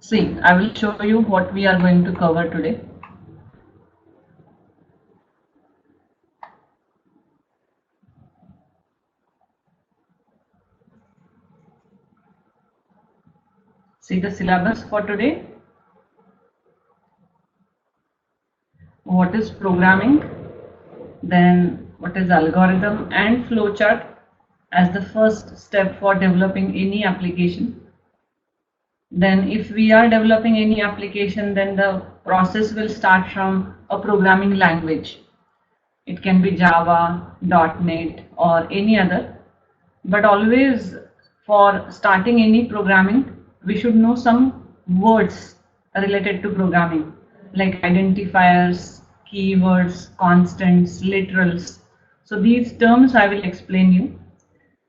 See, I will show you what we are going to cover today. See the syllabus for today. What is programming? Then what is algorithm and flowchart as the first step for developing any application. Then if we are developing any application, then the process will start from a programming language. It can be Java, .NET or any other. But always for starting any programming, we should know some words related to programming like identifiers, keywords, constants, literals. So these terms I will explain you.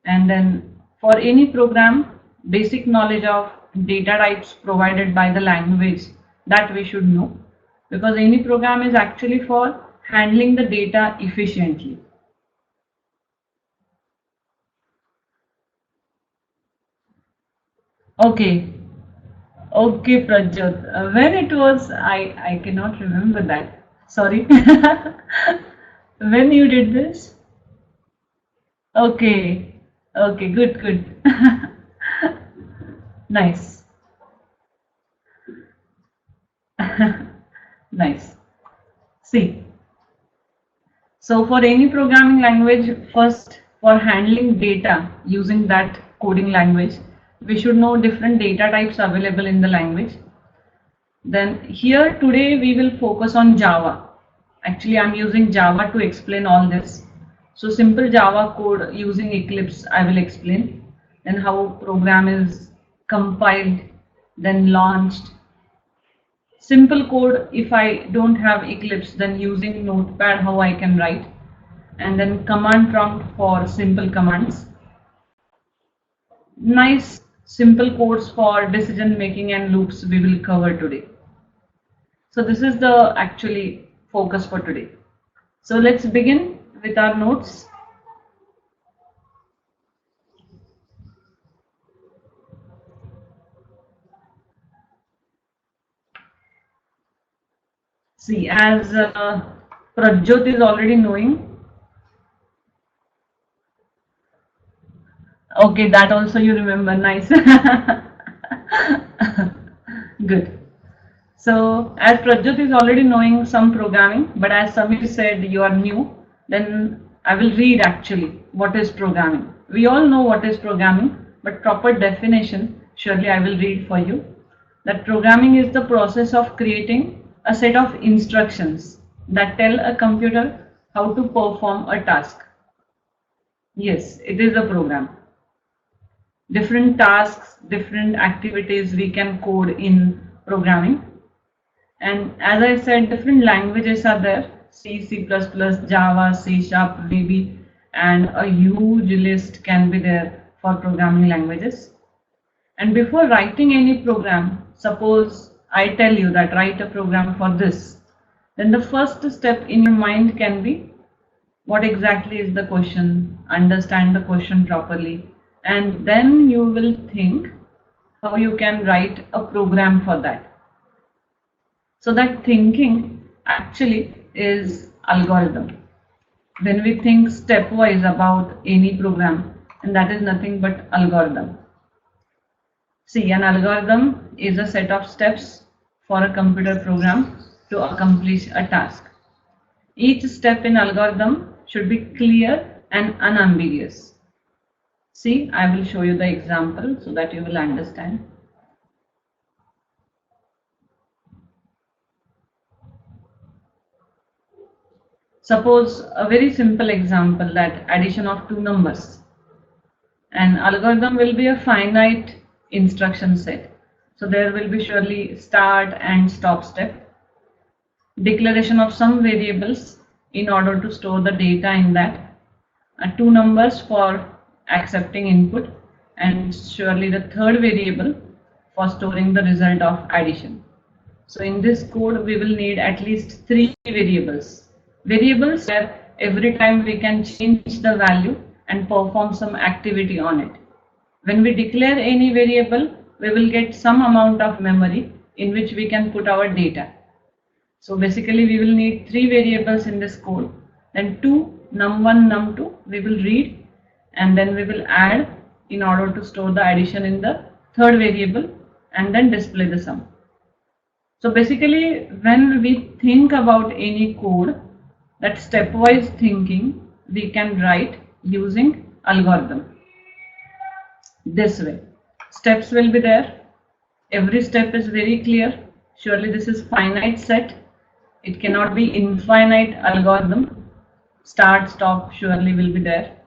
And then for any program, basic knowledge of data types provided by the language that we should know, because any program is actually for handling the data efficiently. Okay, okay, Prajot. When it was, I cannot remember that. Sorry. When you did this? Okay, okay, good, good. Nice, nice. See, so for any programming language, first for handling data using that coding language, we should know different data types available in the language. Then here today we will focus on Java. Actually, I'm using Java to explain all this. So simple Java code using Eclipse I will explain. Then how program is compiled, then launched. Simple code, if I don't have Eclipse, then using Notepad how I can write. And then command prompt for simple commands. Nice simple codes for decision making and loops we will cover today. So this is the actually focus for today. So let's begin with our notes. See, as Prajjot is already knowing. Okay, that also you remember. Nice. Good. So as Prajjot is already knowing some programming, but as Samir said you are new, then I will read actually what is programming. We all know what is programming, but proper definition surely I will read for you. That programming is the process of creating a set of instructions that tell a computer how to perform a task. Yes, it is a program. Different tasks, different activities we can code in programming. And as I said, different languages are there: C, C++, Java, C Sharp, VB, and a huge list can be there for programming languages. And before writing any program, suppose I tell you that write a program for this, then the first step in your mind can be what exactly is the question, understand the question properly, and then you will think how you can write a program for that. So that thinking actually is algorithm. When we think stepwise about any program, and that is nothing but algorithm. See, an algorithm is a set of steps for a computer program to accomplish a task. Each step in algorithm should be clear and unambiguous. See, I will show you the example so that you will understand. Suppose a very simple example, that addition of two numbers. An algorithm will be a finite instruction set. So there will be surely start and stop step. Declaration of some variables in order to store the data in that. Two numbers for accepting input, and surely the third variable for storing the result of addition. So in this code we will need at least three variables. Variables where every time we can change the value and perform some activity on it. When we declare any variable, we will get some amount of memory in which we can put our data. So basically we will need 3 variables in this code, then 2 num1 num2 we will read, and then we will add in order to store the addition in the third variable and then display the sum. So basically when we think about any code, that stepwise thinking we can write using algorithm. This way, steps will be there. Every step is very clear. Surely this is finite set. It cannot be infinite algorithm. Start, stop surely will be there.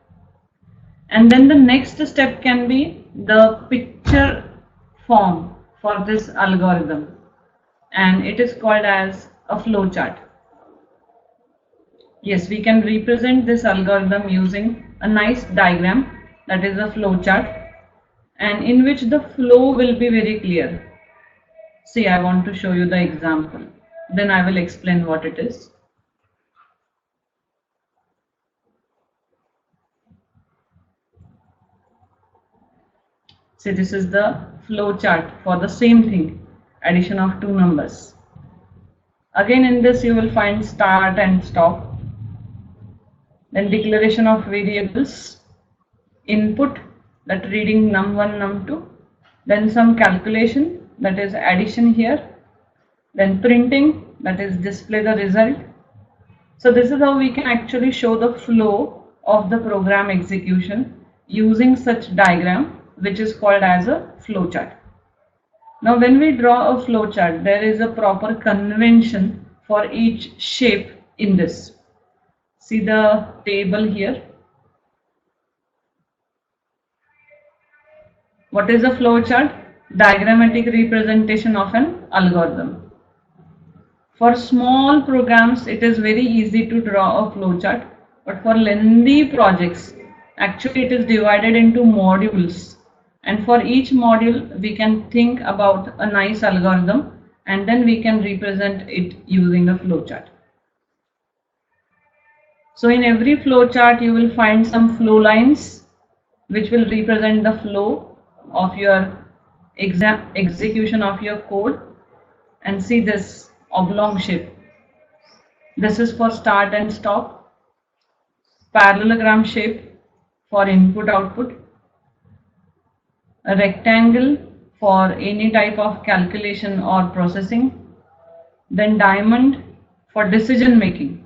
And then the next step can be the picture form for this algorithm, and it is called as a flowchart. Yes, we can represent this algorithm using a nice diagram, that is a flowchart, and in which the flow will be very clear. See, I want to show you the example, then I will explain what it is. See, this is the flow chart for the same thing, addition of 2 numbers. Again in this you will find start and stop, then declaration of variables, input, that reading num1 num2, then some calculation, that is addition here, then printing, that is display the result. So this is how we can actually show the flow of the program execution using such diagram, which is called as a flowchart. Now when we draw a flowchart, there is a proper convention for each shape in this. See the table here. What is a flowchart? Diagrammatic representation of an algorithm. For small programs it is very easy to draw a flowchart, but for lengthy projects actually it is divided into modules, and for each module we can think about a nice algorithm and then we can represent it using a flowchart. So in every flowchart you will find some flow lines which will represent the flow of your execution of your code. And see this oblong shape, this is for start and stop. Parallelogram shape for input output. A rectangle for any type of calculation or processing. Then diamond for decision making.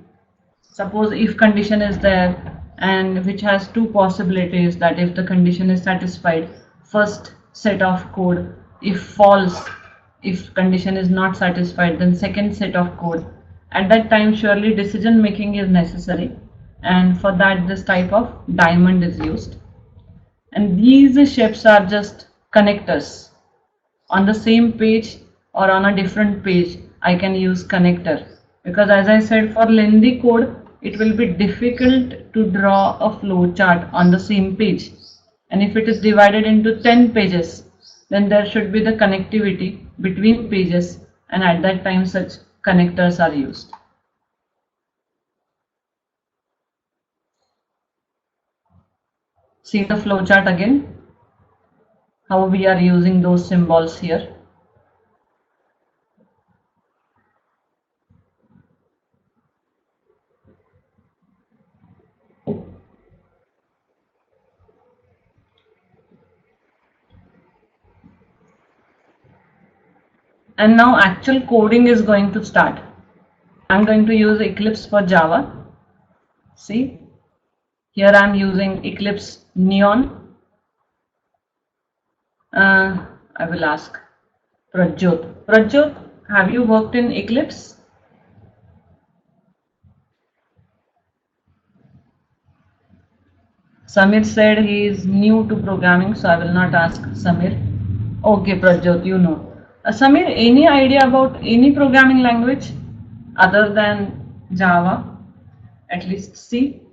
Suppose if condition is there, and which has 2 possibilities, that if the condition is satisfied, first set of code, if false, if condition is not satisfied, then second set of code. At that time surely decision making is necessary, and for that this type of diamond is used. And these shapes are just connectors. On the same page or on a different page I can use connector, because as I said, for lengthy code it will be difficult to draw a flow chart on the same page, and if it is divided into 10 pages, then there should be the connectivity between pages, and at that time such connectors are used. See the flow chart again, how we are using those symbols here. And now actual coding is going to start. I'm going to use Eclipse for Java. See, here I'm using Eclipse Neon. I will ask Prajjot. Prajjot, have you worked in Eclipse? Samir said he is new to programming, so I will not ask Samir. Okay, Prajjot, you know. Samir, any idea about any programming language other than Java? At least C?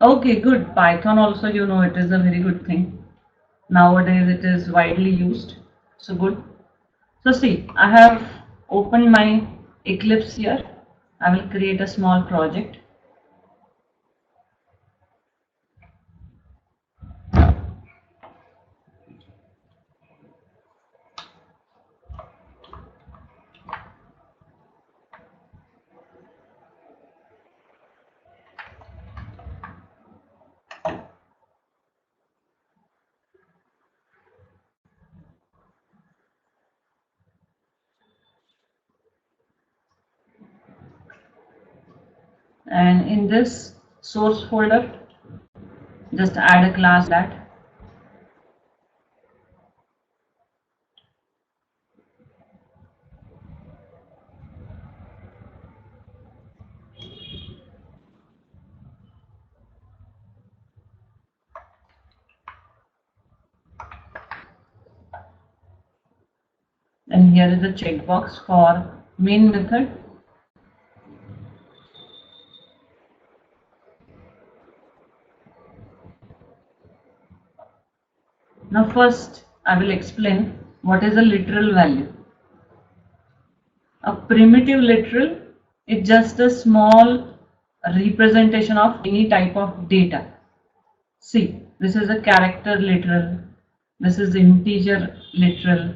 Okay, good. Python also, you know, it is a very good thing. Nowadays it is widely used. So good. So see, I have open my Eclipse here. I will create a small project. And in this source folder, just add a class that. And here is a checkbox for main method. Now first I will explain what is a literal value. A primitive literal is just a small representation of any type of data. See, this is a character literal, this is integer literal,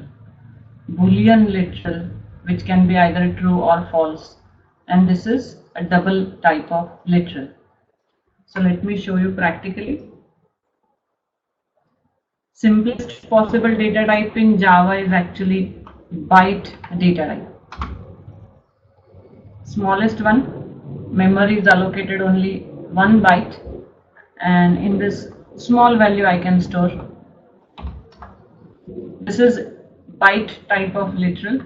Boolean literal, which can be either true or false, and this is a double type of literal. So let me show you practically. Simplest possible data type in Java is actually byte data type. Smallest one, memory is allocated only 1 byte, and in this small value I can store. This is byte type of literal.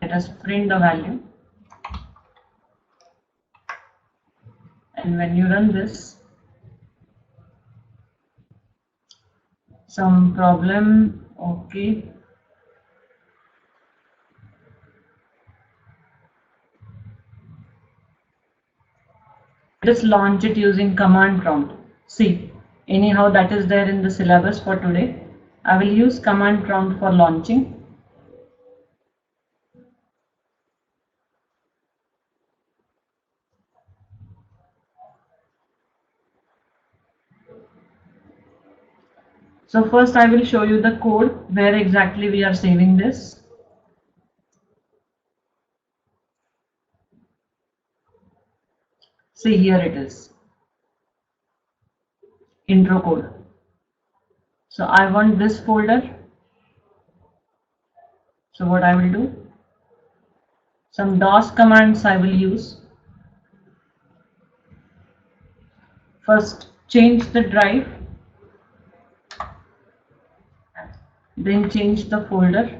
Let us print the value. And when you run this, some problem, okay. Just launch it using command prompt. See, anyhow that is there in the syllabus for today. I will use command prompt for launching. So first I will show you the code where exactly we are saving this. See, here it is, intro code. So I want this folder. So what I will do, some DOS commands I will use. First change the drive, then change the folder.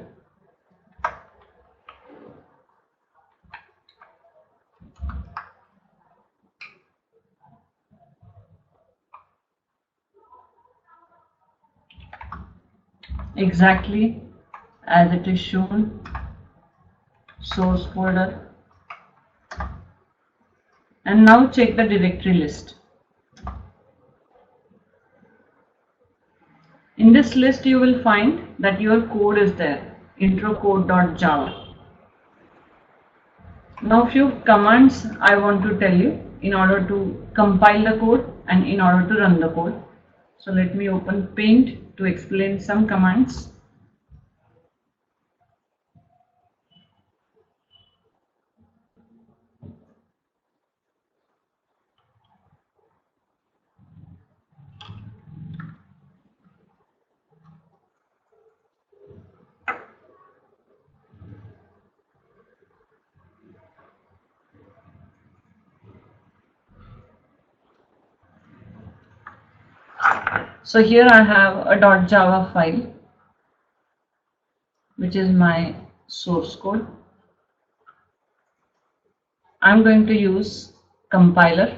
Exactly as it is shown, source folder, and now check the directory list. In this list you will find that your code is there, introcode.java. Now few commands I want to tell you in order to compile the code and in order to run the code. So let me open Paint to explain some commands. So here I have a .java file, which is my source code. I'm going to use compiler.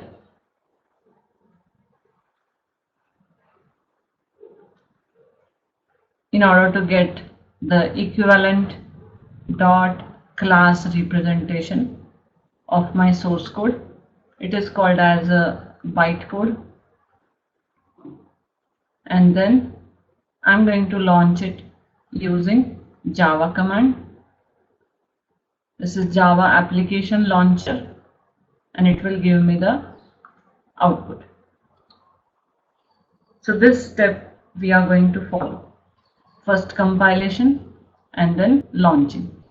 In order to get the equivalent dot class representation of my source code. It is called as a bytecode. And then I'm going to launch it using Java command. This is Java application launcher, and it will give me the output. So this step we are going to follow. First compilation and then launching.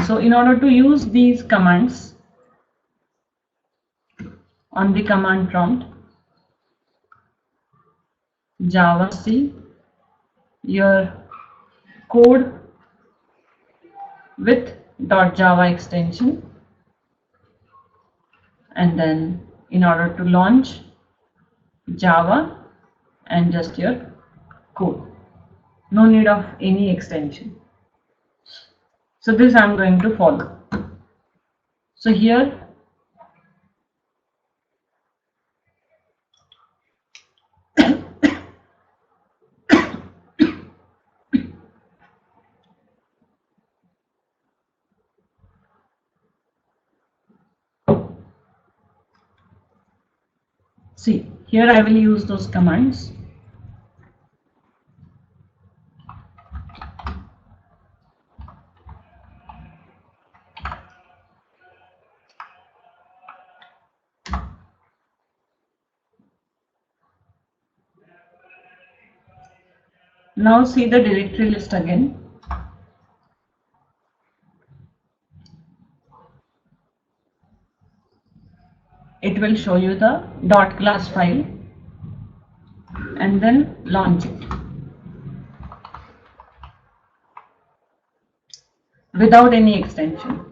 So in order to use these commands on the command prompt, Java C, your code with .java extension, and then in order to launch Java and just your code. No need of any extension. So this I'm going to follow. So here see, here I will use those commands. Now see the directory list again. It will show you the .class file and then launch it without any extension,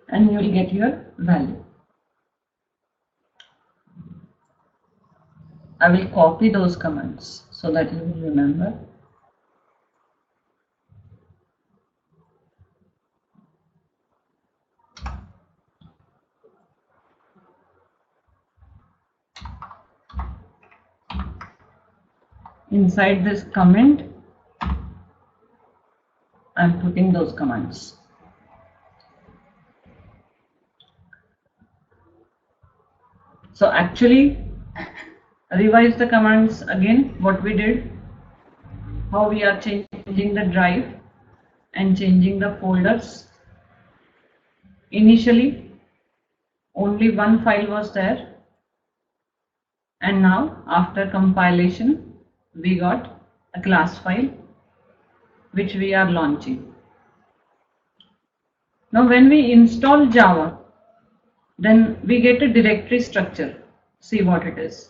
and you will get your value. I will copy those commands so that you will remember. Inside this comment, I am putting those commands. So actually, revise the commands again, what we did, how we are changing the drive and changing the folders. Initially, only one file was there, and now after compilation, we got a class file which we are launching. Now when we install Java, then we get a directory structure. See what it is.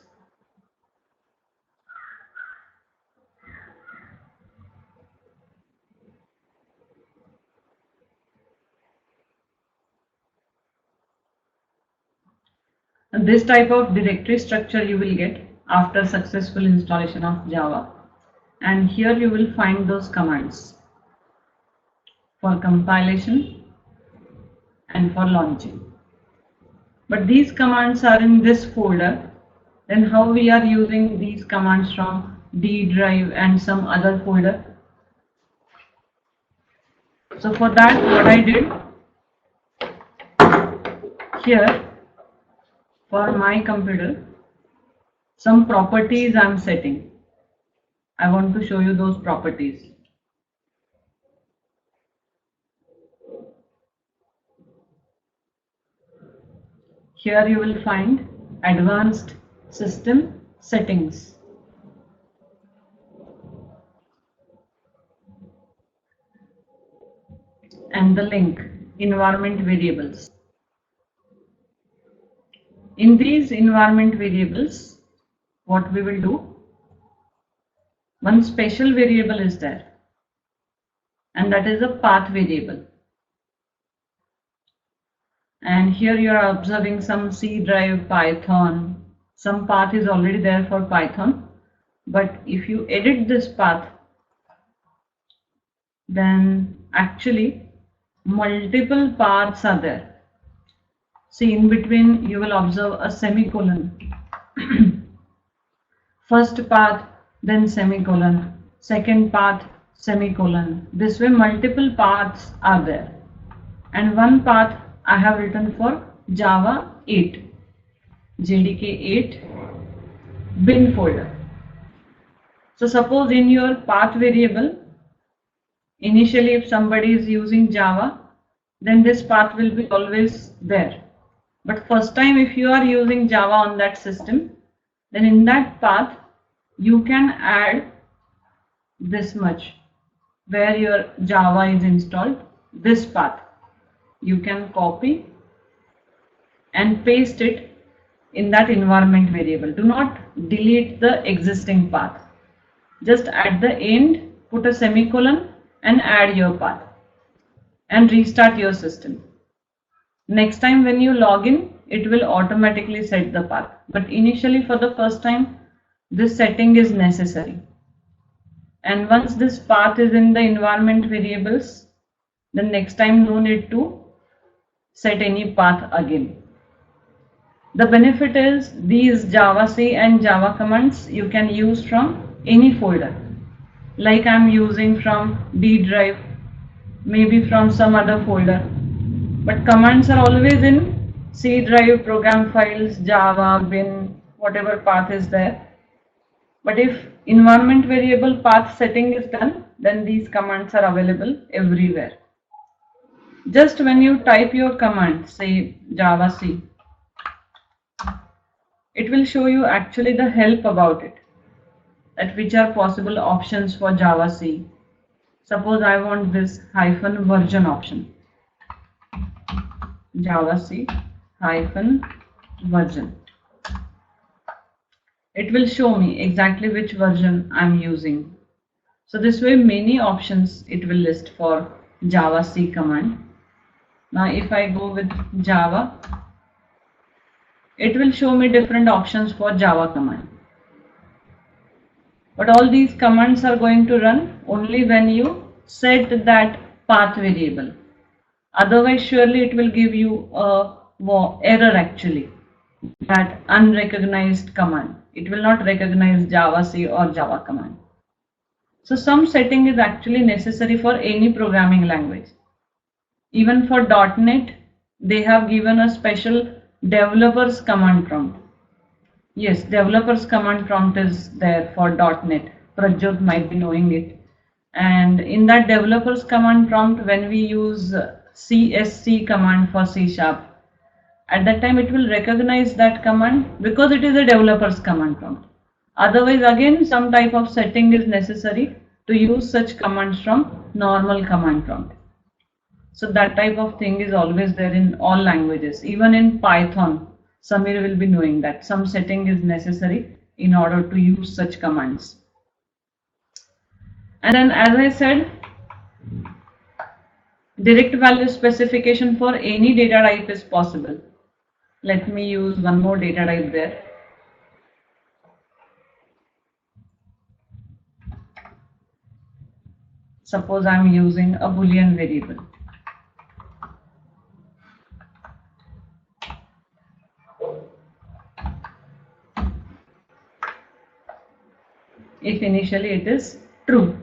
And this type of directory structure you will get after successful installation of Java. And here you will find those commands for compilation and for launching. But these commands are in this folder. Then how we are using these commands from D drive and some other folder? So for that, what I did here, for my computer, some properties I am setting. I want to show you those properties. Here you will find advanced system settings. And the link, environment variables. In these environment variables, what we will do, one special variable is there, and that is a path variable. And here you are observing some C drive Python. Some path is already there for Python, but if you edit this path, then actually multiple paths are there. See, in between you will observe a semicolon. First path, then semicolon, second path, semicolon. This way multiple paths are there, and one path I have written for Java 8. JDK8 bin folder. So suppose in your path variable, initially if somebody is using Java, then this path will be always there. But first time if you are using Java on that system, then in that path you can add this much where your Java is installed. This path you can copy and paste it in that environment variable. Do not delete the existing path. Just at the end put a semicolon and add your path and restart your system. Next time when you log in, it will automatically set the path. But initially for the first time, this setting is necessary. And once this path is in the environment variables, then next time no need to set any path again. The benefit is these Javac and Java commands you can use from any folder. Like I am using from D drive, maybe from some other folder. But commands are always in C drive, program files, Java, bin, whatever path is there. But if environment variable path setting is done, then these commands are available everywhere. Just when you type your command, say Javac, it will show you actually the help about it, that which are possible options for Javac. Suppose I want this -version option. Javac -version. It will show me exactly which version I'm using. So this way many options it will list for Javac command. Now if I go with Java, it will show me different options for Java command. But all these commands are going to run only when you set that path variable. Otherwise surely it will give you a error actually, that unrecognized command. It will not recognize Javac or Java command. So some setting is actually necessary for any programming language. Even for .NET, they have given a special developers command prompt. Yes, developers command prompt is there for .NET. Prajjot might be knowing it. And in that developers command prompt, when we use CSC command for C#, at that time it will recognize that command because it is a developer's command prompt. Otherwise again some type of setting is necessary to use such commands from normal command prompt. So that type of thing is always there in all languages. Even in Python, Samir will be knowing that some setting is necessary in order to use such commands. And then as I said, direct value specification for any data type is possible. Let me use one more data type there. Suppose I am using a Boolean variable. If initially it is true.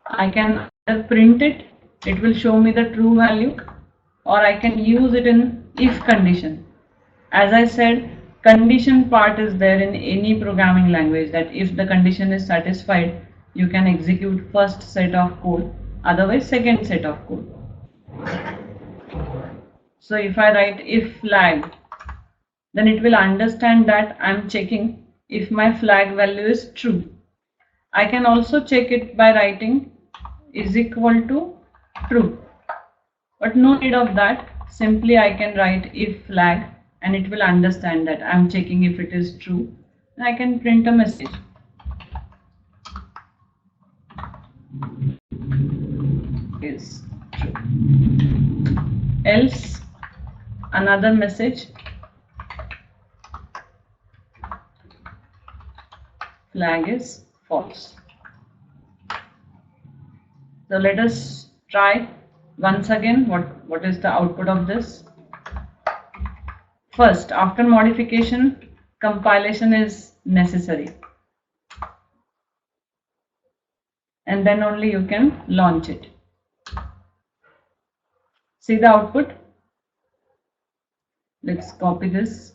I can either print it, it will show me the true value, or I can use it in if condition. As I said, condition part is there in any programming language, that if the condition is satisfied, you can execute first set of code, otherwise second set of code. So if I write if flag, then it will understand that I am checking if my flag value is true. I can also check it by writing is equal to true, but no need of that. Simply I can write if flag and it will understand that I am checking if it is true. And I can print a message. Is true. Else another message, flag is false. So let us try once again what is the output of this. First, after modification, compilation is necessary, and then only you can launch it. See the output? Let's copy this.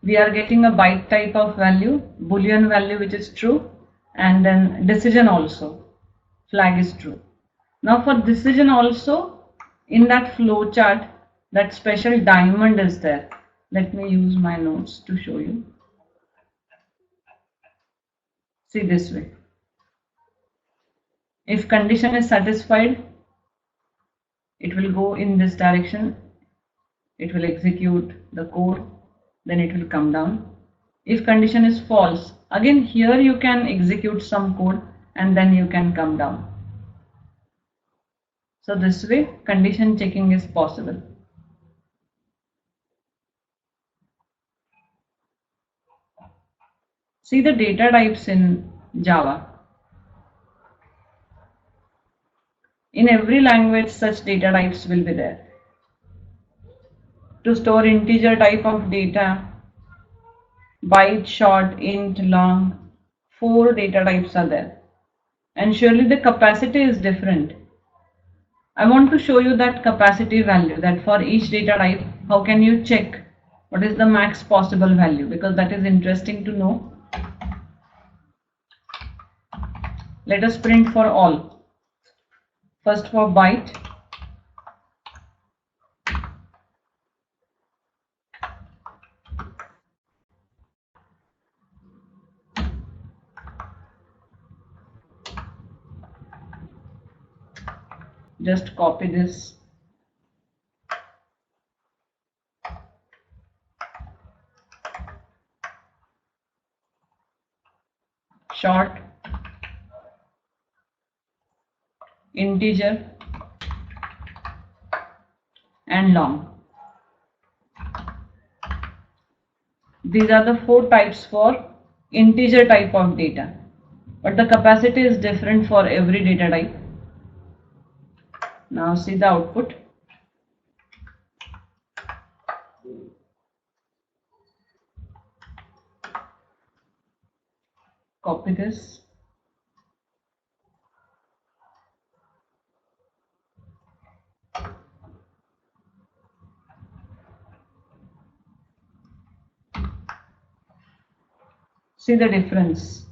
We are getting a byte type of value, boolean value which is true, and then decision also, flag is true. Now for decision also, in that flow chart, that special diamond is there. Let me use my notes to show you. See this way. If condition is satisfied, it will go in this direction. It will execute the code, then it will come down. If condition is false, again here you can execute some code and then you can come down. So this way condition checking is possible. See the data types in Java. In every language such data types will be there. To store integer type of data, byte, short, int, long, 4 data types are there. And surely the capacity is different. I want to show you that capacity value, that for each data type, how can you check what is the max possible value, because that is interesting to know. Let us print for all. First for byte. Just copy this. Short, integer, and long. These are the 4 types for integer type of data, but the capacity is different for every data type. Now see the output. Copy this. See the difference.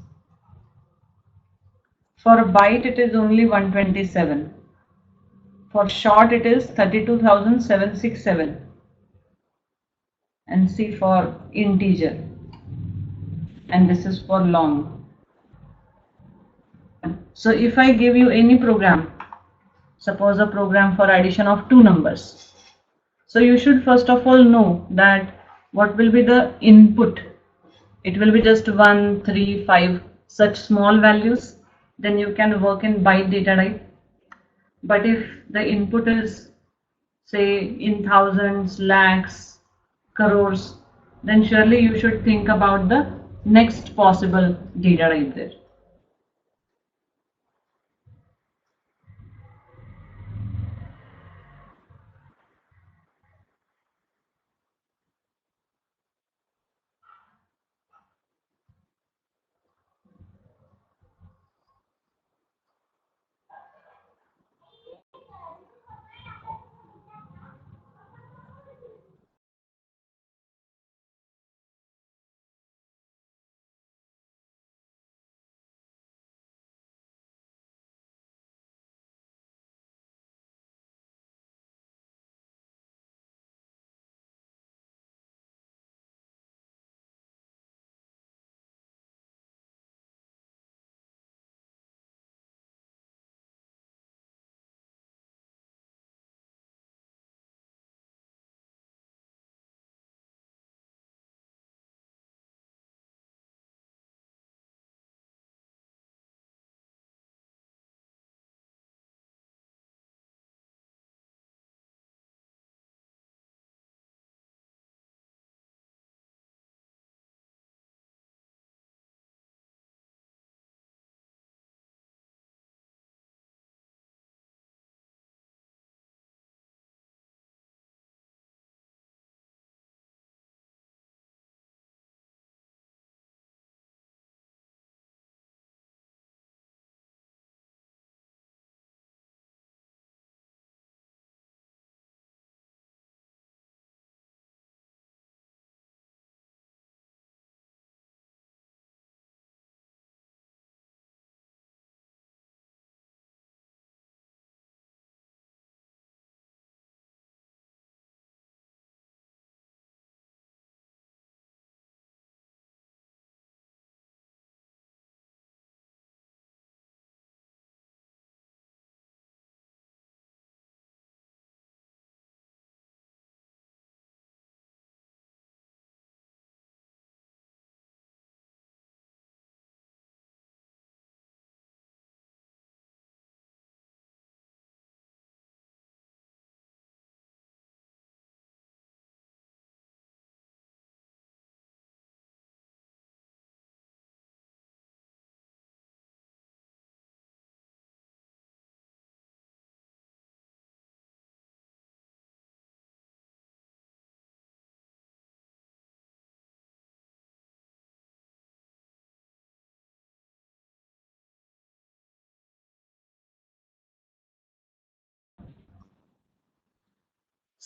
For byte it is only 127. For short it is 32,767. And see for integer. And this is for long. So if I give you any program, suppose a program for addition of 2 numbers. So you should first of all know that what will be the input. It will be just 1, 3, 5, such small values. Then you can work in byte data type. But if the input is say in thousands, lakhs, crores, then surely you should think about the next possible data type there.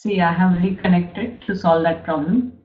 See, I have reconnected to solve that problem.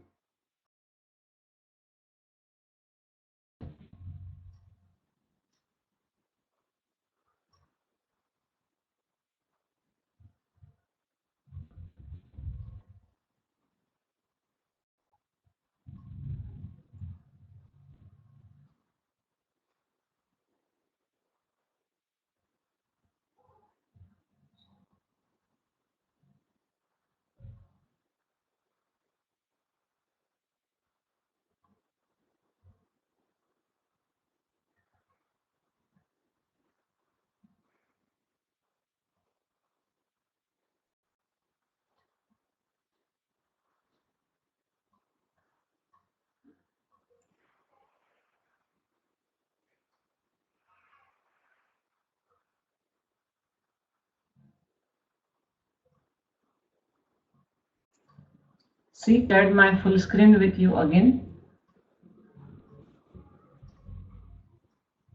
See, shared my full screen with you again.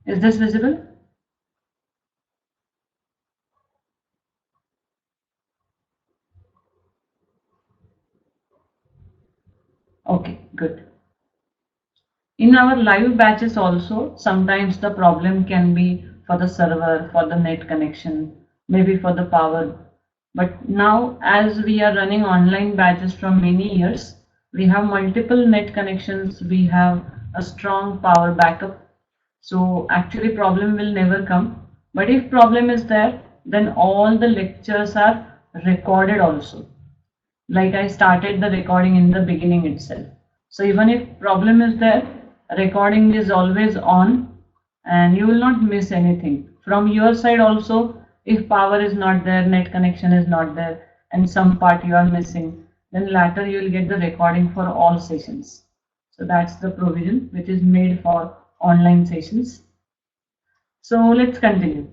Is this visible? Okay, good. In our live batches also, sometimes the problem can be for the server, for the net connection, maybe for the power. But now, as we are running online batches from many years, we have multiple net connections, we have a strong power backup. So actually problem will never come. But if problem is there, then all the lectures are recorded also. Like I started the recording in the beginning itself. So even if problem is there, recording is always on and you will not miss anything. From your side also, if power is not there, net connection is not there, and some part you are missing, then later you will get the recording for all sessions. So that's the provision which is made for online sessions. So let's continue.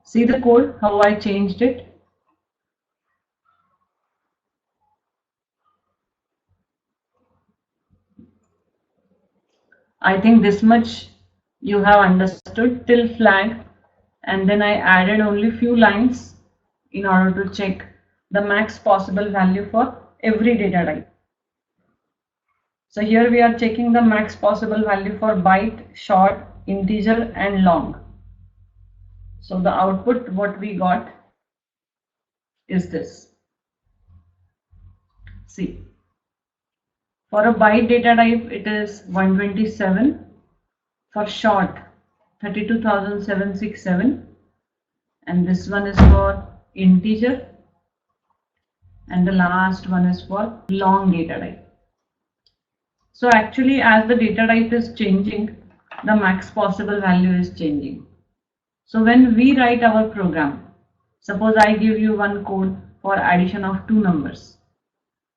See the code, how I changed it. I think this much you have understood till flag, and then I added only few lines in order to check the max possible value for every data type. So here we are checking the max possible value for byte, short, integer and long. So the output what we got is this. See, for a byte data type it is 127, for short 32,767, and this one is for integer, and the last one is for long data type. So actually as the data type is changing, the max possible value is changing. So when we write our program, suppose I give you one code for addition of two numbers.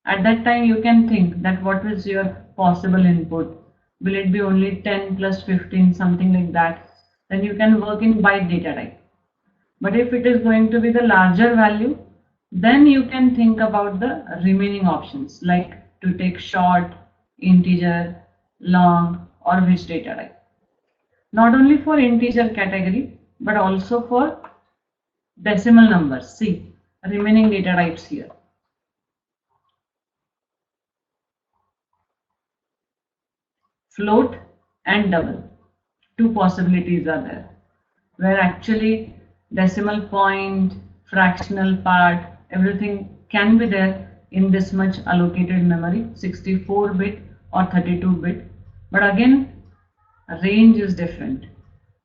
At that time you can think that what is your possible input? Will it be only 10 plus 15, something like that? Then you can work in byte data type. But if it is going to be the larger value, then you can think about the remaining options like to take short, integer, long or which data type. Not only for integer category but also for decimal numbers. See, remaining data types here. Float and double. Two possibilities are there, where actually decimal point, fractional part, everything can be there in this much allocated memory, 64-bit or 32-bit. But again, range is different.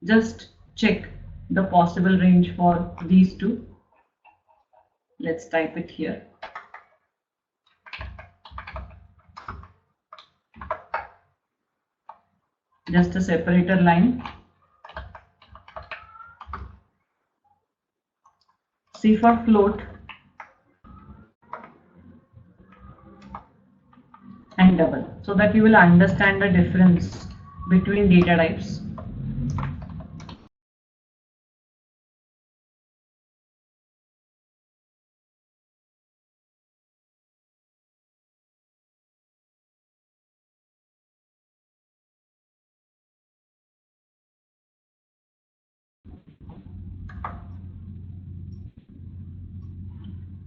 Just check the possible range for these two. Let's type it here. Just a separator line. C for float and double, so that you will understand the difference between data types.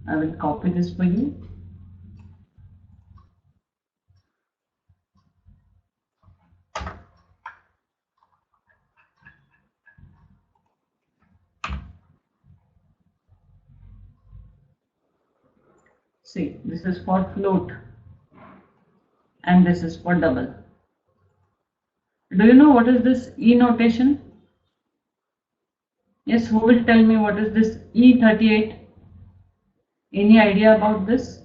I will copy this for you. See, this is for float and this is for double. Do you know what is this E notation? Yes, who will tell me what is this E38? Any idea about this?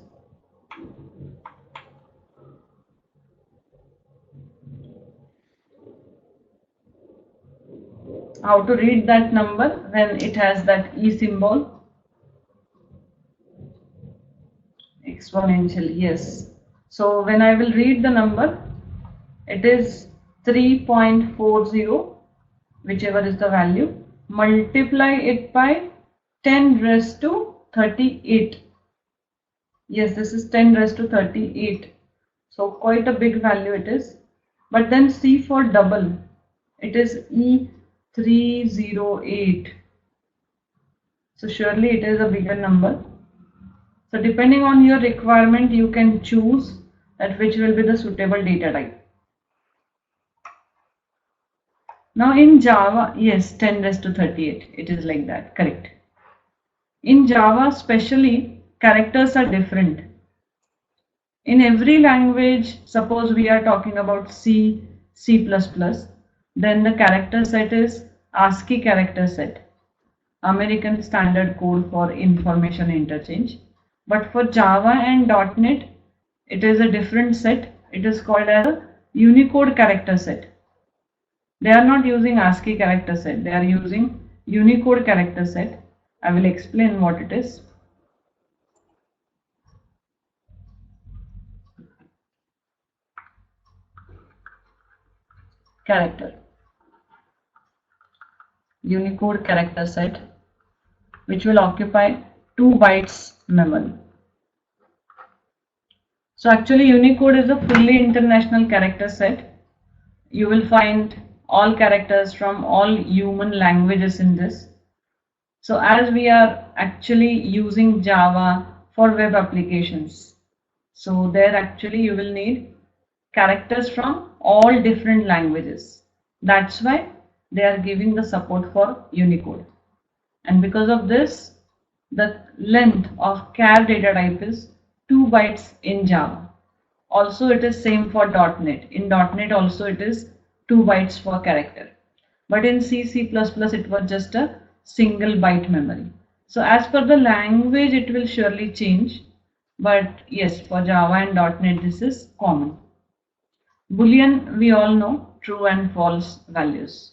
How to read that number when it has that E symbol? Exponential, yes. So when I will read the number, it is 3.40, whichever is the value, multiply it by 10 raised to 38. Yes, this is 10 raised to 38. So quite a big value it is. But then C for double, it is E308. So surely it is a bigger number. So depending on your requirement, you can choose that which will be the suitable data type. Now in Java, yes, 10 raised to 38, it is like that, correct. In Java especially, characters are different. In every language, suppose we are talking about C, C++, then the character set is ASCII character set, American Standard Code for Information Interchange. But for Java and .NET, it is a different set. It is called as a Unicode character set. They are not using ASCII character set. They are using Unicode character set. I will explain what it is. Character. Unicode character set, which will occupy 2 bytes memory. So actually Unicode is a fully international character set. You will find all characters from all human languages in this. So as we are actually using Java for web applications, so there actually you will need characters from all different languages. That's why they are giving the support for Unicode. And because of this, the length of char data type is 2 bytes in Java. Also it is same for .NET. In .NET also it is 2 bytes for character. But in C, C++ it was just a single byte memory. So as per the language it will surely change. But yes, for Java and .NET this is common. Boolean we all know, true and false values.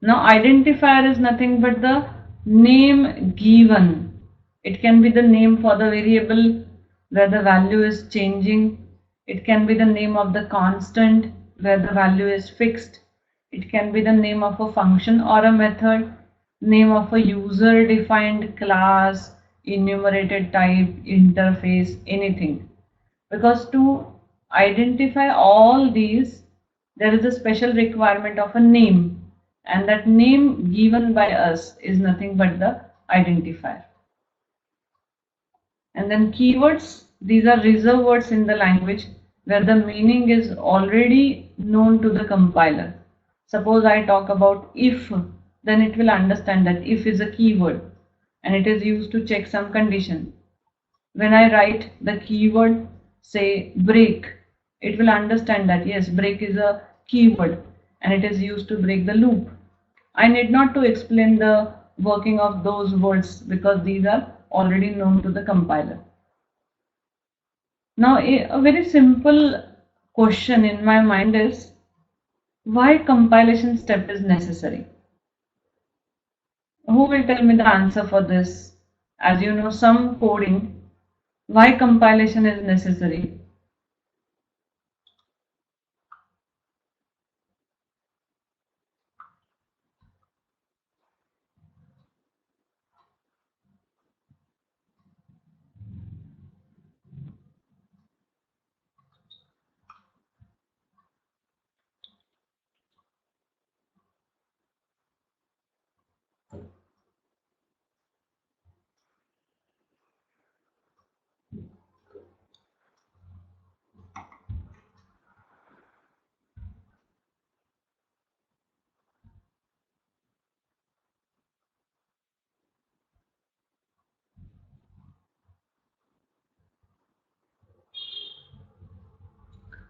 Now identifier is nothing but the name given. It can be the name for the variable where the value is changing. It can be the name of the constant where the value is fixed. It can be the name of a function or a method, name of a user defined class, enumerated type, interface, anything. Because to identify all these, there is a special requirement of a name, and that name given by us is nothing but the identifier. And then keywords, these are reserved words in the language where the meaning is already known to the compiler. Suppose I talk about if, then it will understand that if is a keyword and it is used to check some condition. When I write the keyword, say break, it will understand that yes, break is a keyword and it is used to break the loop. I need not to explain the working of those words because these are already known to the compiler. Now, a very simple question in my mind is why compilation step is necessary? Who will tell me the answer for this? As you know, some coding, why compilation is necessary?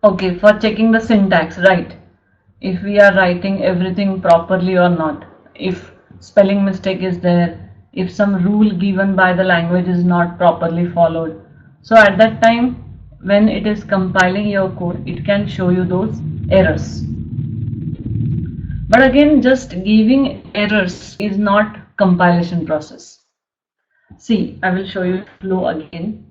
Okay, for checking the syntax, right? If we are writing everything properly or not, if spelling mistake is there, if some rule given by the language is not properly followed. So at that time, when it is compiling your code, it can show you those errors. But again, just giving errors is not compilation process. See, I will show you flow again.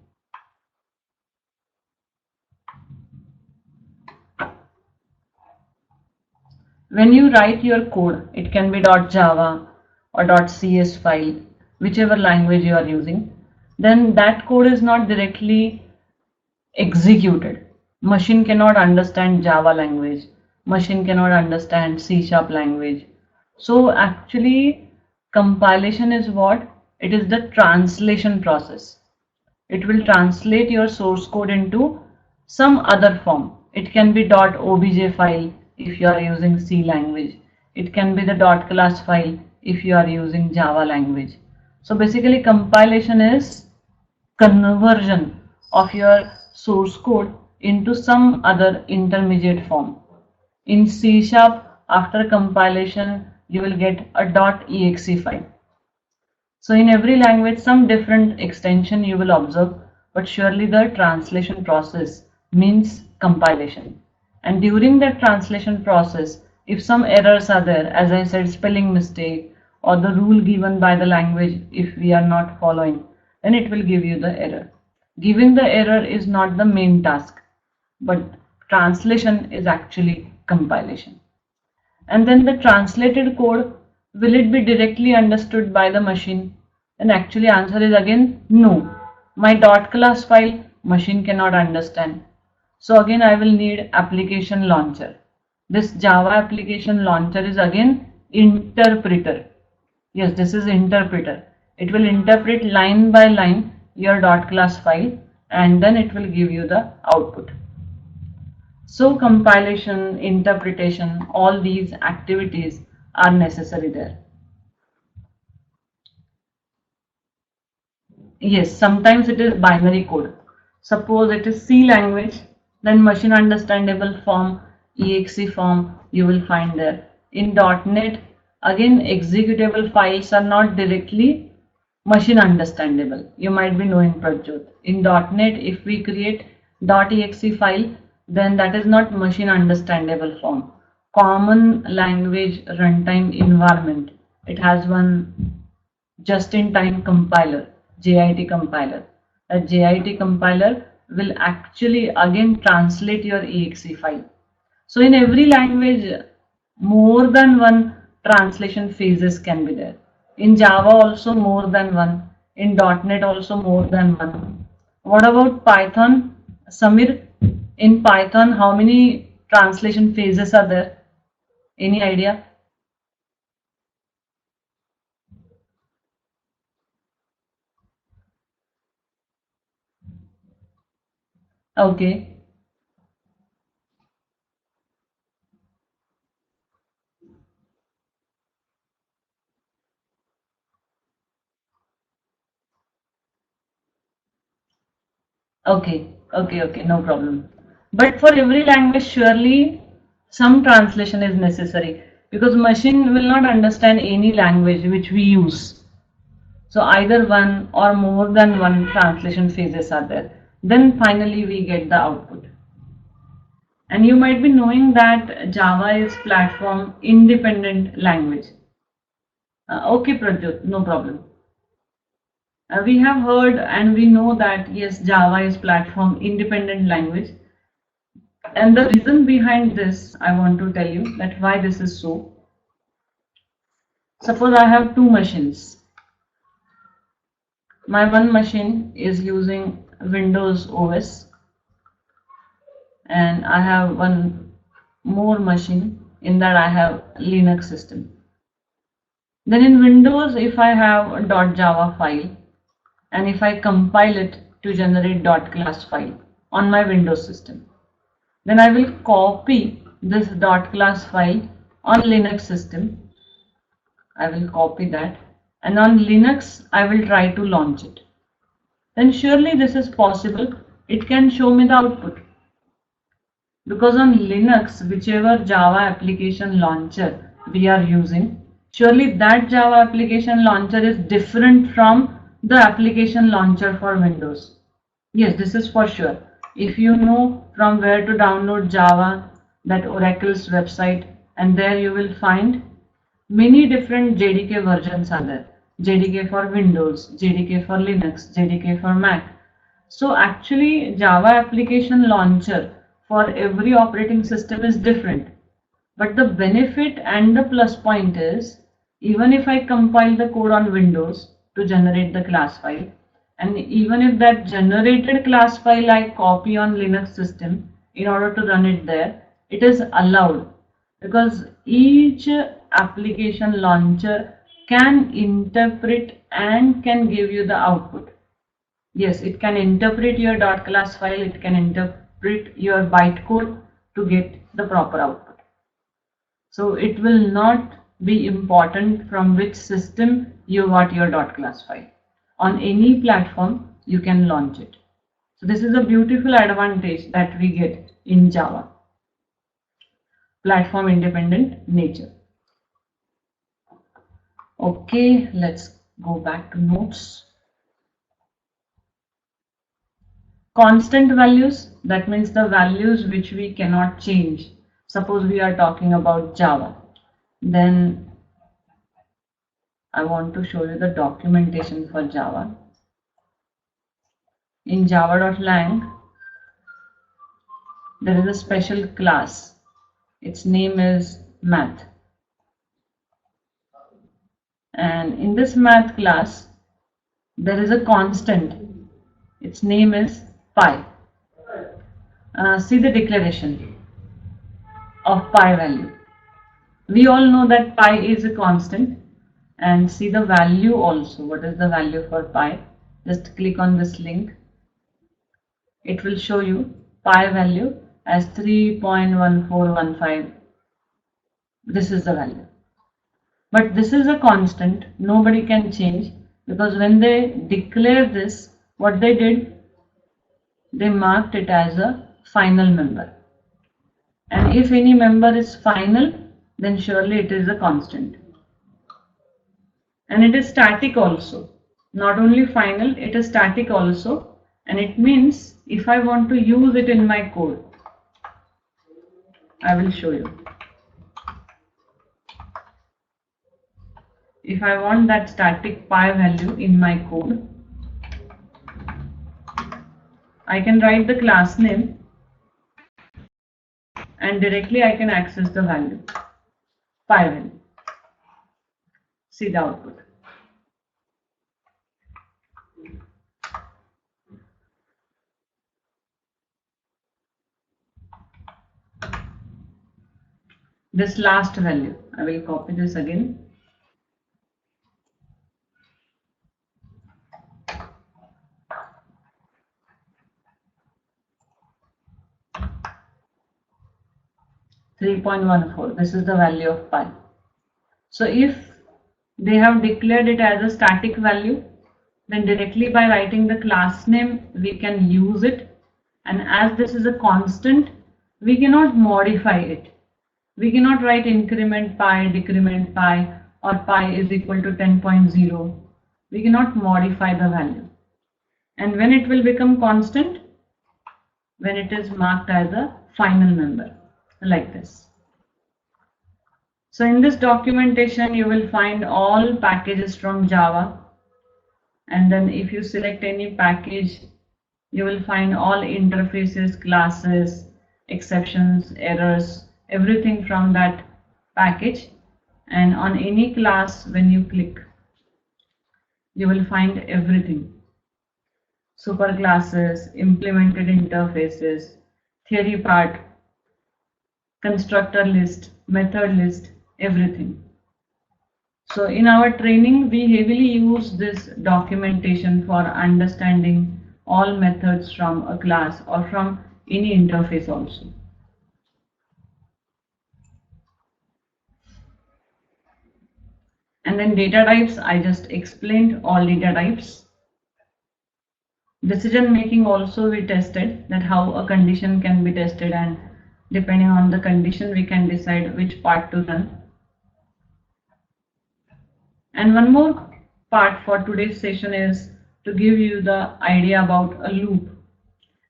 When you write your code, it can be .java or .cs file, whichever language you are using, then that code is not directly executed. Machine cannot understand Java language. Machine cannot understand C# language. So actually, compilation is what? It is the translation process. It will translate your source code into some other form. It can be .obj file if you are using C language. It can be the .class file if you are using Java language. So basically compilation is conversion of your source code into some other intermediate form. In C Sharp, after compilation, you will get a .exe file. So in every language, some different extension you will observe, but surely the translation process means compilation. And during that translation process, if some errors are there, as I said, spelling mistake or the rule given by the language, if we are not following, then it will give you the error. Giving the error is not the main task, but translation is actually compilation. And then the translated code, will it be directly understood by the machine? And actually answer is again no. My .class file machine cannot understand. So again I will need application launcher. This Java application launcher is again interpreter. Yes, this is interpreter. It will interpret line by line your .class file and then it will give you the output. So compilation, interpretation, all these activities are necessary there. Yes, sometimes it is binary code. Suppose it is C language, then machine understandable form, exe form you will find there. In .NET, again executable files are not directly machine understandable. You might be knowing Prajjot. In .NET, if we create .exe file, then that is not machine understandable form. Common language runtime environment. It has one just-in-time compiler, JIT compiler. A JIT compiler will actually again translate your exe file. So in every language, more than one translation phases can be there. In Java also more than one. In .NET also more than one. What about Python? Samir, in Python, how many translation phases are there? Any idea? Okay. Okay, no problem. But for every language, surely some translation is necessary because machine will not understand any language which we use. So either one or more than one translation phases are there. Then finally we get the output. And you might be knowing that Java is platform independent language. Okay, Pradyut, no problem. We have heard and we know that yes, Java is platform independent language. And the reason behind this, I want to tell you that why this is so. Suppose I have two machines. My one machine is using Windows OS and I have one more machine in that I have Linux system. Then in Windows, if I have a .java file and if I compile it to generate .class file on my Windows system, then I will copy this .class file on Linux system. I will copy that and on Linux I will try to launch it. Then surely this is possible. It can show me the output. Because on Linux, whichever Java application launcher we are using, surely that Java application launcher is different from the application launcher for Windows. Yes, this is for sure. If you know from where to download Java, that Oracle's website, and there you will find many different JDK versions are there. JDK for Windows, JDK for Linux, JDK for Mac. So actually Java application launcher for every operating system is different. But the benefit and the plus point is, even if I compile the code on Windows to generate the class file, and even if that generated class file I copy on Linux system in order to run it there, it is allowed, because each application launcher can interpret and can give you the output. Yes, it can interpret your .class file, it can interpret your bytecode to get the proper output. So it will not be important from which system you got your .class file. On any platform, you can launch it. So this is a beautiful advantage that we get in Java. Platform independent nature. Okay, let's go back to notes. Constant values, that means the values which we cannot change. Suppose we are talking about Java, then I want to show you the documentation for Java. In java.lang, there is a special class. Its name is math. And in this math class, there is a constant. Its name is pi. See the declaration of pi value. We all know that pi is a constant, and see the value also. What is the value for pi? Just click on this link. It will show you pi value as 3.1415. This is the value. But this is a constant, nobody can change, because when they declare this, what they did, they marked it as a final member. And if any member is final, then surely it is a constant. And it is static also. Not only final, it is static also. And it means if I want to use it in my code, I will show you. If I want that static pi value in my code, I can write the class name and directly I can access the value, pi value. See the output. This last value, I will copy this again. .14. This is the value of pi. So if they have declared it as a static value, then directly by writing the class name we can use it, and as this is a constant, we cannot modify it. We cannot write increment pi, decrement pi, or pi is equal to 10.0. We cannot modify the value. And when it will become constant? When it is marked as a final member, like this. So in this documentation you will find all packages from Java, and then if you select any package, you will find all interfaces, classes, exceptions, errors, everything from that package. And on any class, when you click, you will find everything. Superclasses, implemented interfaces, theory part, constructor list, method list, everything. So in our training, we heavily use this documentation for understanding all methods from a class or from any interface also. And then data types, I just explained all data types. Decision making also we tested, that how a condition can be tested and Depending on the condition, we can decide which part to run. And one more part for today's session is to give you the idea about a loop.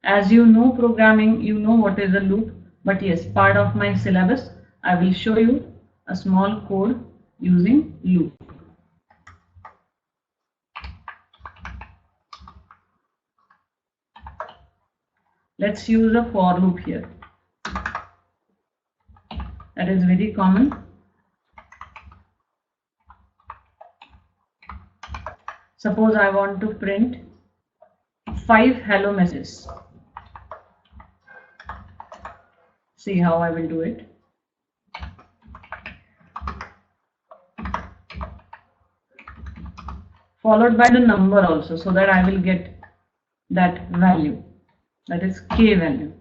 As you know programming, you know what is a loop, but yes, part of my syllabus, I will show you a small code using loop. Let's use a for loop here. That is very common. Suppose I want to print 5 hello messages. See how I will do it. Followed by the number also, so that I will get that value, that is k value.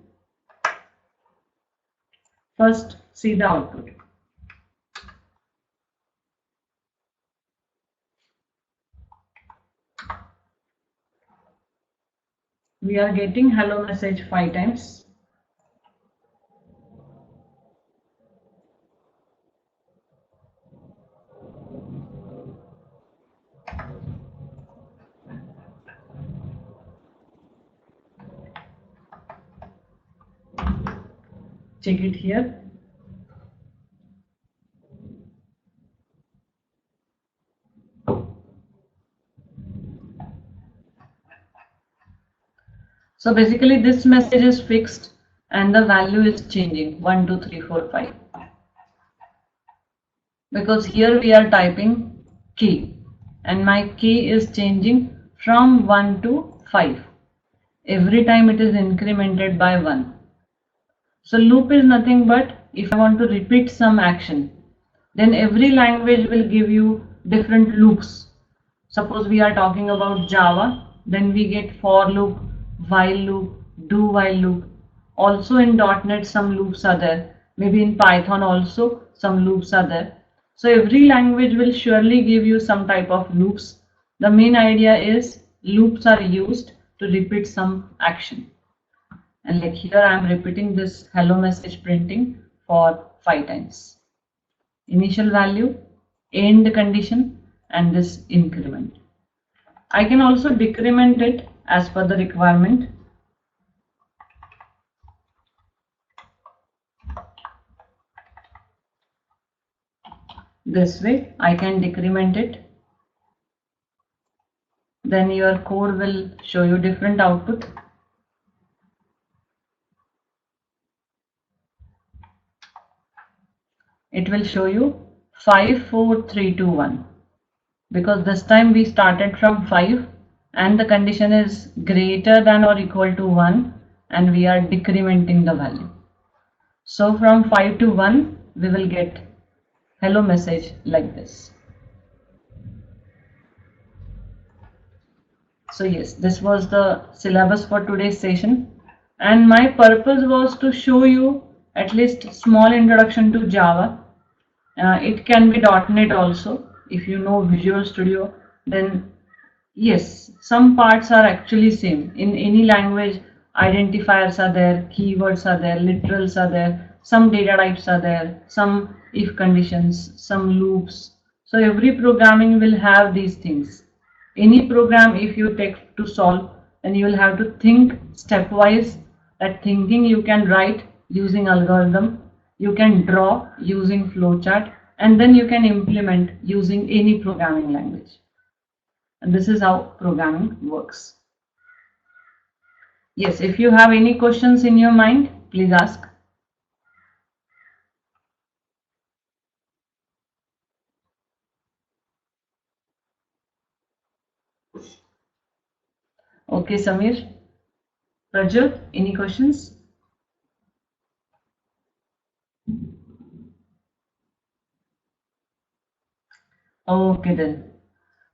First, see the output. We are getting hello message 5 times. Check it here. So basically this message is fixed and the value is changing 1, 2, 3, 4, 5. Because here we are typing k and my k is changing from 1 to 5. Every time it is incremented by 1. So loop is nothing but if I want to repeat some action, then every language will give you different loops. Suppose we are talking about Java, then we get for loop, while loop, do while loop. Also in .NET some loops are there. Maybe in Python also some loops are there. So every language will surely give you some type of loops. The main idea is loops are used to repeat some action. And like here I am repeating this hello message printing for 5 times. Initial value, end condition, and this increment. I can also decrement it as per the requirement. This way I can decrement it. Then your code will show you different output. It will show you 5, 4, 3, 2, 1. Because this time we started from 5 and the condition is greater than or equal to 1 and we are decrementing the value. So from 5 to 1 we will get hello message like this. So yes, this was the syllabus for today's session and my purpose was to show you at least small introduction to Java. It can be .NET also. If you know Visual Studio, then yes, some parts are actually same. In any language, identifiers are there, keywords are there, literals are there, some data types are there, some if conditions, some loops. So every programming will have these things. Any program if you take to solve, then you will have to think stepwise. That thinking you can write using algorithm, you can draw using flowchart, and then you can implement using any programming language. And this is how programming works. Yes, if you have any questions in your mind, please ask. Okay, Samir. Rajat, any questions? Okay then.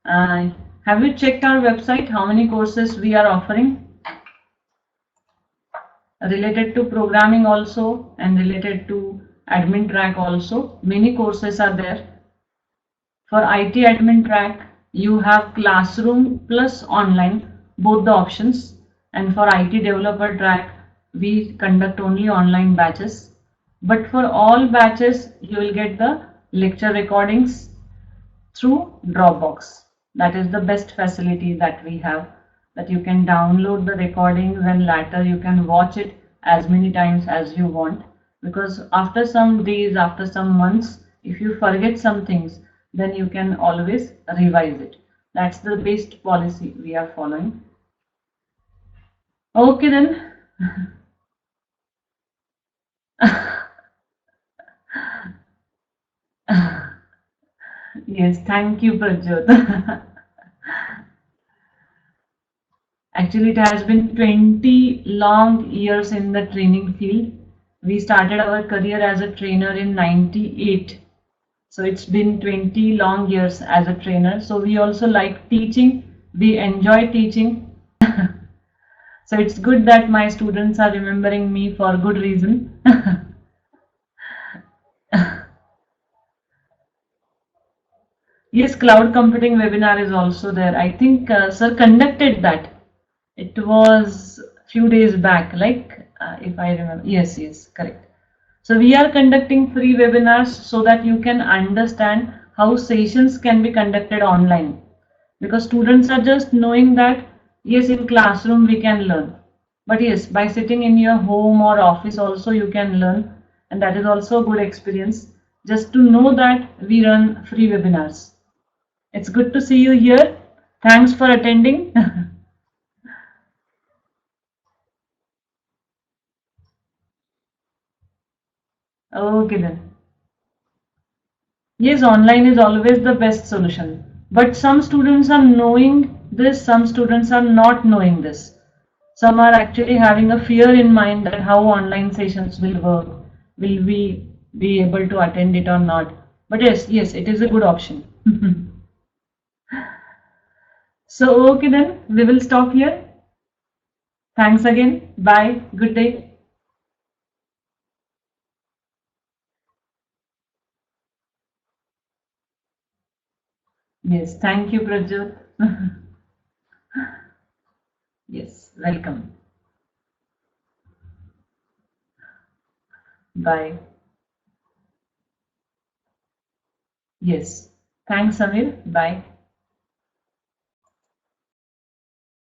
Have you checked our website? How many courses we are offering? Related to programming also and related to admin track also. Many courses are there. For IT admin track, you have classroom plus online, both the options. And for IT developer track, we conduct only online batches. But for all batches, you will get the lecture recordings through Dropbox. That is the best facility that we have, that you can download the recordings and later you can watch it as many times as you want. Because after some days, after some months, if you forget some things, then you can always revise it. That's the best policy we are following. Okay then. Yes, thank you, Prajot. Actually, it has been 20 long years in the training field. We started our career as a trainer in 98. So it's been 20 long years as a trainer. So we also like teaching. We enjoy teaching. So it's good that my students are remembering me for good reason. Yes, cloud computing webinar is also there. I think sir conducted that. It was few days back, like if I remember. Yes, yes, correct. So we are conducting free webinars so that you can understand how sessions can be conducted online. Because students are just knowing that yes, in classroom we can learn. But yes, by sitting in your home or office also you can learn, and that is also a good experience. Just to know that we run free webinars. It's good to see you here. Thanks for attending. Okay then. Yes, online is always the best solution. But some students are knowing this, some students are not knowing this. Some are actually having a fear in mind that how online sessions will work. Will we be able to attend it or not? But yes, yes, it is a good option. So, okay then, we will stop here. Thanks again. Bye. Good day. Yes, thank you, Prajot. Yes, welcome. Bye. Yes. Thanks, Samir. Bye.